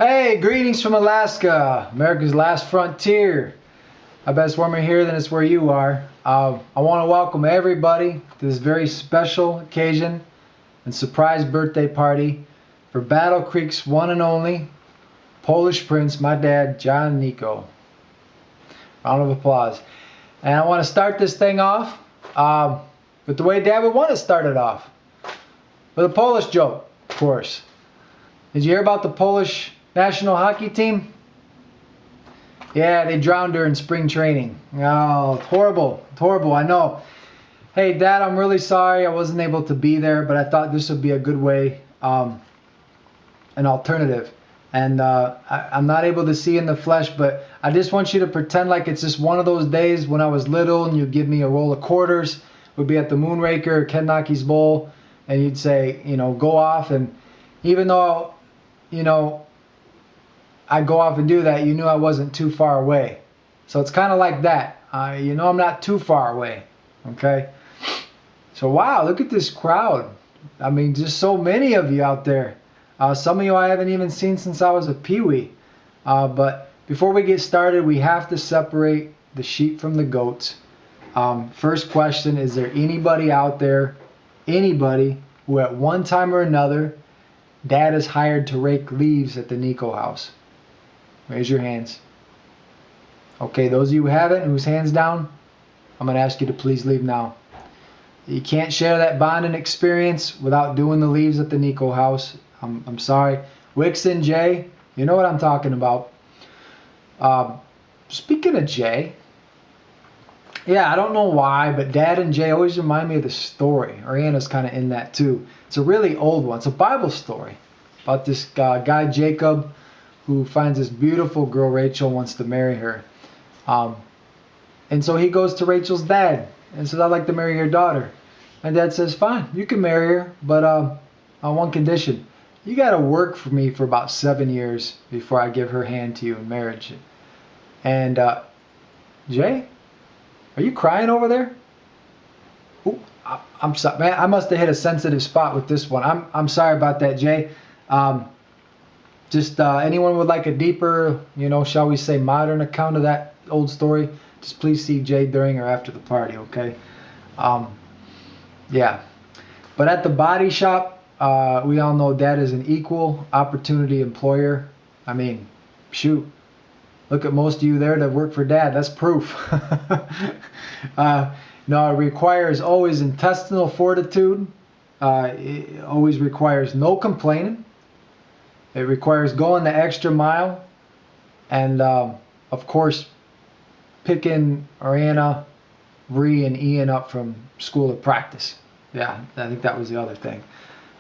Hey, greetings from Alaska, America's last frontier. I bet it's warmer here than it's where you are. I want to welcome everybody to this very special occasion and surprise birthday party for Battle Creek's one and only Polish Prince, my dad, John Nico. Round of applause. And I want to start this thing off with the way Dad would want to start it off. With a Polish joke, of course. Did you hear about the Polish national hockey team? Yeah, they drowned during spring training. Oh, it's horrible. It's horrible, I know. Hey, Dad, I'm really sorry I wasn't able to be there, but I thought this would be a good way, an alternative. And I'm not able to see in the flesh, but I just want you to pretend like it's just one of those days when I was little and you'd give me a roll of quarters. We'd be at the Moonraker or Ken Naki's Bowl, and you'd say, you know, go off. And even though, you know, I'd go off and do that, you knew I wasn't too far away. So it's kind of like that. You know I'm not too far away. Okay? So wow, look at this crowd. I mean, just so many of you out there. Some of you I haven't even seen since I was a peewee. But before we get started, we have to separate the sheep from the goats. First question, is there anybody out there, anybody who at one time or another, Dad is hired to rake leaves at the Nico house? Raise your hands. Okay, those of you who haven't, whose hands down, I'm going to ask you to please leave now. You can't share that bonding experience without doing the leaves at the Nico house. I'm sorry. Wix and Jay, you know what I'm talking about. Speaking of Jay, yeah, I don't know why, but Dad and Jay always remind me of the story. Ariana's kind of in that too. It's a really old one. It's a Bible story about this guy, Jacob, who finds this beautiful girl, Rachel, wants to marry her. And so he goes to Rachel's dad and says, I'd like to marry your daughter. And Dad says, fine, you can marry her, but on one condition. You got to work for me for about 7 years before I give her hand to you in marriage. And Jay, are you crying over there? Ooh, I'm sorry, man. I must have hit a sensitive spot with this one. I'm sorry about that, Jay. Just anyone would like a deeper, you know, shall we say, modern account of that old story, just please see Jay during or after the party, okay? Yeah. But at the body shop, we all know Dad is an equal opportunity employer. I mean, shoot. Look at most of you there that work for Dad. That's proof. No, it requires always intestinal fortitude. It always requires no complaining. It requires going the extra mile. And, of course, picking Ariana, Bree, and Ian up from school of practice. Yeah, I think that was the other thing.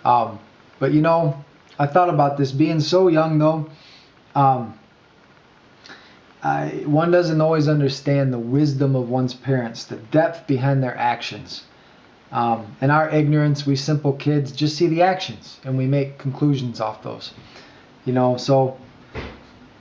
But, you know, I thought about this. Being so young, though, one doesn't always understand the wisdom of one's parents, the depth behind their actions. In our ignorance, we simple kids just see the actions, and we make conclusions off those. You know, so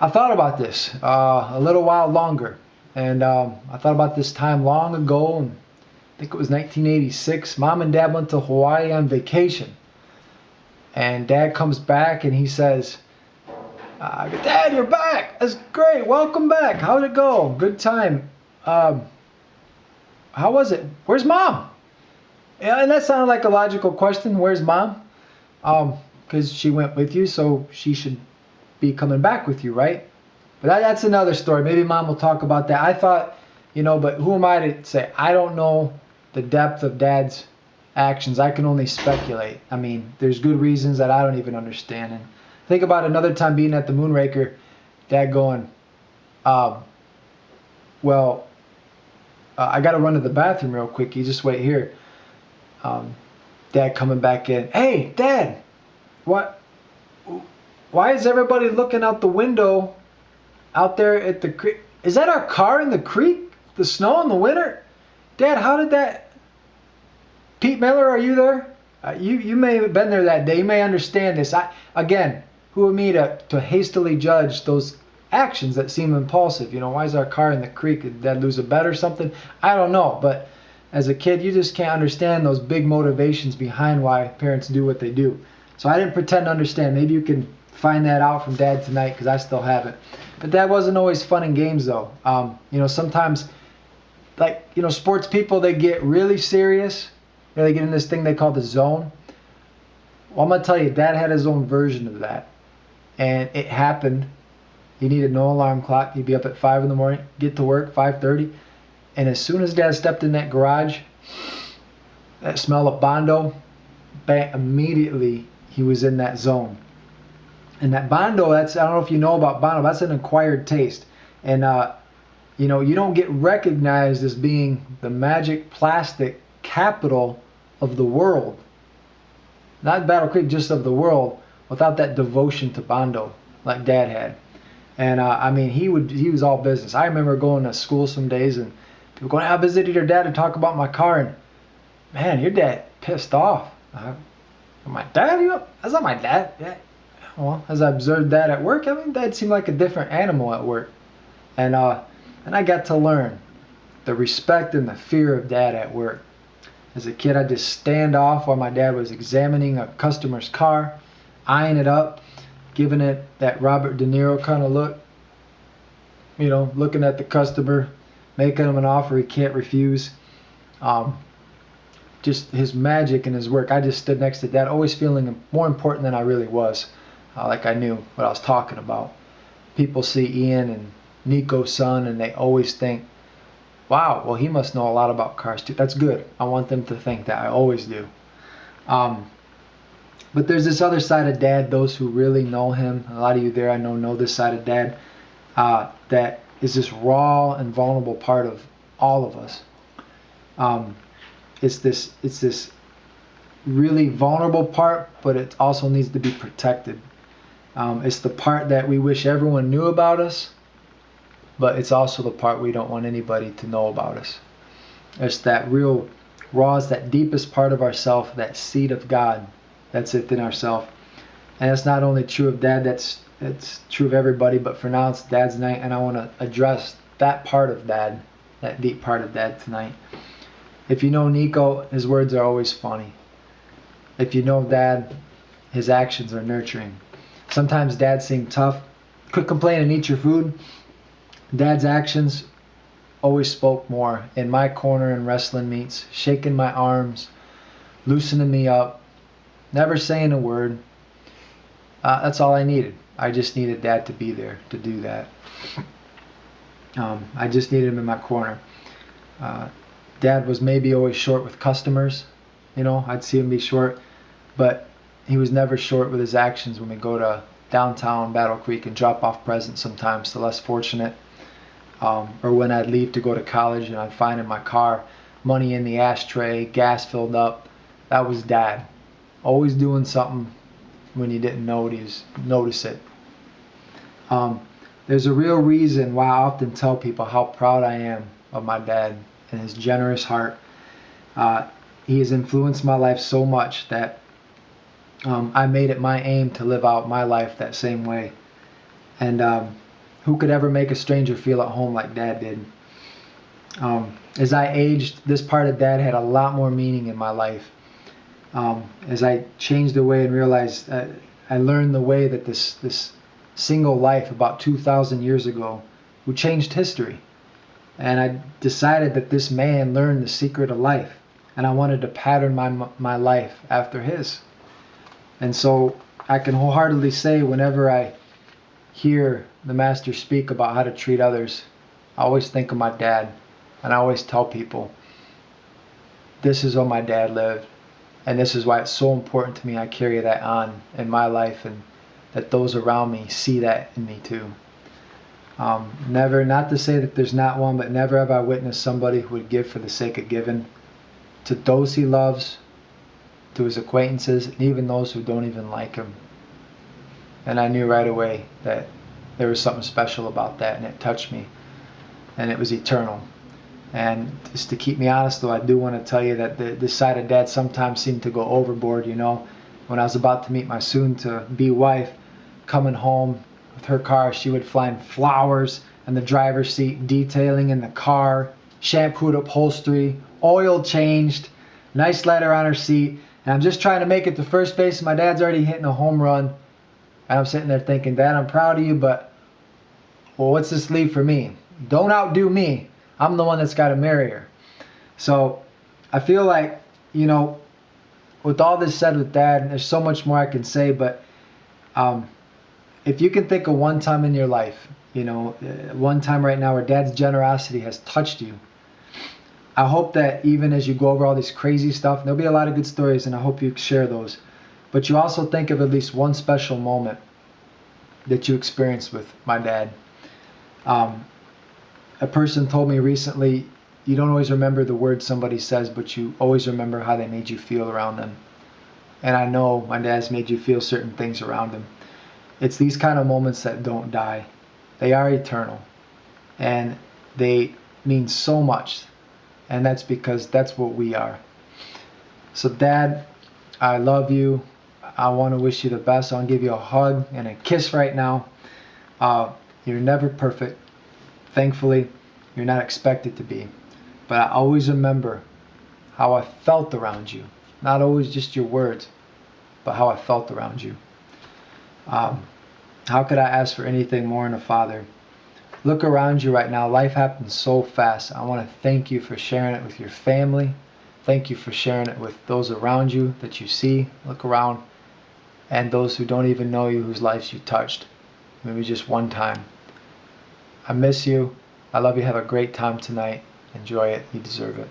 I thought about this a little while longer. And I thought about this time long ago, and I think it was 1986. Mom and Dad went to Hawaii on vacation. And Dad comes back and he says, Dad, you're back. That's great. Welcome back. How'd it go? Good time. How was it? Where's Mom? Yeah, and that sounded like a logical question. Where's Mom? Because she went with you, so she should be coming back with you, right? But that's another story. Maybe Mom will talk about that. I thought, you know, but who am I to say? I don't know the depth of Dad's actions. I can only speculate. I mean, there's good reasons that I don't even understand. And think about another time being at the Moonraker, Dad going, I got to run to the bathroom real quick. You just wait here. Dad coming back in. Hey, Dad, what? Why is everybody looking out the window out there at the creek? Is that our car in the creek? The snow in the winter? Dad, how did that... Pete Miller, are you there? You may have been there that day. You may understand this. Again, who are me to hastily judge those actions that seem impulsive? You know, why is our car in the creek? Did Dad lose a bet or something? I don't know. But as a kid, you just can't understand those big motivations behind why parents do what they do. So I didn't pretend to understand. Maybe you can find that out from Dad tonight because I still haven't. But Dad wasn't always fun and games though. Sometimes, like, sports people, they get really serious. They get in this thing they call the zone. Well, I'm going to tell you, Dad had his own version of that. And it happened. He needed no alarm clock. He'd be up at 5 in the morning, get to work, 5:30. And as soon as Dad stepped in that garage, that smell of Bondo, bang, immediately he was in that zone. And that Bondo, I don't know if you know about Bondo, that's an acquired taste. And, you don't get recognized as being the magic plastic capital of the world. Not Battle Creek, just of the world, without that devotion to Bondo like Dad had. And he was all business. I remember going to school some days and people going, I visited your dad to talk about my car, and man, your dad pissed off. My dad? That's not my dad. Yeah. Well, as I observed Dad at work, Dad seemed like a different animal at work. And I got to learn the respect and the fear of Dad at work. As a kid, I'd just stand off while my dad was examining a customer's car, eyeing it up, giving it that Robert De Niro kind of look. Looking at the customer, making him an offer he can't refuse. Just his magic and his work. I just stood next to Dad, always feeling more important than I really was. Like I knew what I was talking about. People see Ian and Nico's son and they always think, wow, well, he must know a lot about cars too. That's good. I want them to think that. I always do. But there's this other side of Dad, those who really know him. A lot of you there I know this side of Dad. That is this raw and vulnerable part of all of us. It's this really vulnerable part, but it also needs to be protected. It's the part that we wish everyone knew about us, but it's also the part we don't want anybody to know about us. It's that real raw, it's that deepest part of ourself, that seed of God that's within ourself. And it's not only true of Dad, it's true of everybody, but for now it's Dad's night, and I want to address that part of Dad, that deep part of Dad tonight. If you know Nico, his words are always funny. If you know Dad, his actions are nurturing. Sometimes Dad seemed tough. Quit complaining and eat your food. Dad's actions always spoke more. In my corner in wrestling meets, shaking my arms, loosening me up, never saying a word. That's all I needed. I just needed Dad to be there to do that. I just needed him in my corner. Dad was maybe always short with customers. I'd see him be short, but he was never short with his actions when we go to downtown Battle Creek and drop off presents sometimes to less fortunate. Or when I'd leave to go to college and I'd find in my car money in the ashtray, gas filled up. That was Dad. Always doing something when you didn't notice it. There's a real reason why I often tell people how proud I am of my dad and his generous heart. He has influenced my life so much that I made it my aim to live out my life that same way. And who could ever make a stranger feel at home like Dad did? As I aged, this part of Dad had a lot more meaning in my life. As I changed away and realized, I learned the way that this single life about 2,000 years ago, who changed history. And I decided that this man learned the secret of life, and I wanted to pattern my life after his. And so I can wholeheartedly say, whenever I hear the Master speak about how to treat others, I always think of my dad, and I always tell people, this is how my dad lived, and this is why it's so important to me I carry that on in my life, and that those around me see that in me too. Never, not to say that there's not one, but never have I witnessed somebody who would give for the sake of giving to those he loves, to his acquaintances, and even those who don't even like him. And I knew right away that there was something special about that, and it touched me, and it was eternal. And just to keep me honest, though, I do want to tell you that this side of Dad sometimes seemed to go overboard. When I was about to meet my soon-to-be wife, coming home with her car, she would find flowers in the driver's seat, detailing in the car, shampooed upholstery, oil changed, nice letter on her seat. And I'm just trying to make it to first base, and my dad's already hitting a home run. And I'm sitting there thinking, Dad, I'm proud of you, but well, what's this leave for me? Don't outdo me. I'm the one that's got to marry her. So I feel like, you know, with all this said with Dad, there's so much more I can say, but if you can think of one time in your life, you know, one time right now where Dad's generosity has touched you, I hope that even as you go over all this crazy stuff, there'll be a lot of good stories, and I hope you share those. But you also think of at least one special moment that you experienced with my dad. A person told me recently, you don't always remember the words somebody says, but you always remember how they made you feel around them. And I know my dad's made you feel certain things around him. It's these kind of moments that don't die. They are eternal. And they mean so much. And that's because that's what we are. So Dad, I love you. I want to wish you the best. I want to give you a hug and a kiss right now. You're never perfect. Thankfully, you're not expected to be. But I always remember how I felt around you. Not always just your words, but how I felt around you. How could I ask for anything more in a father? Look around you right now. Life happens so fast. I want to thank you for sharing it with your family. Thank you for sharing it with those around you that you see. Look around. And those who don't even know you, whose lives you touched. Maybe just one time. I miss you. I love you. Have a great time tonight. Enjoy it. You deserve it.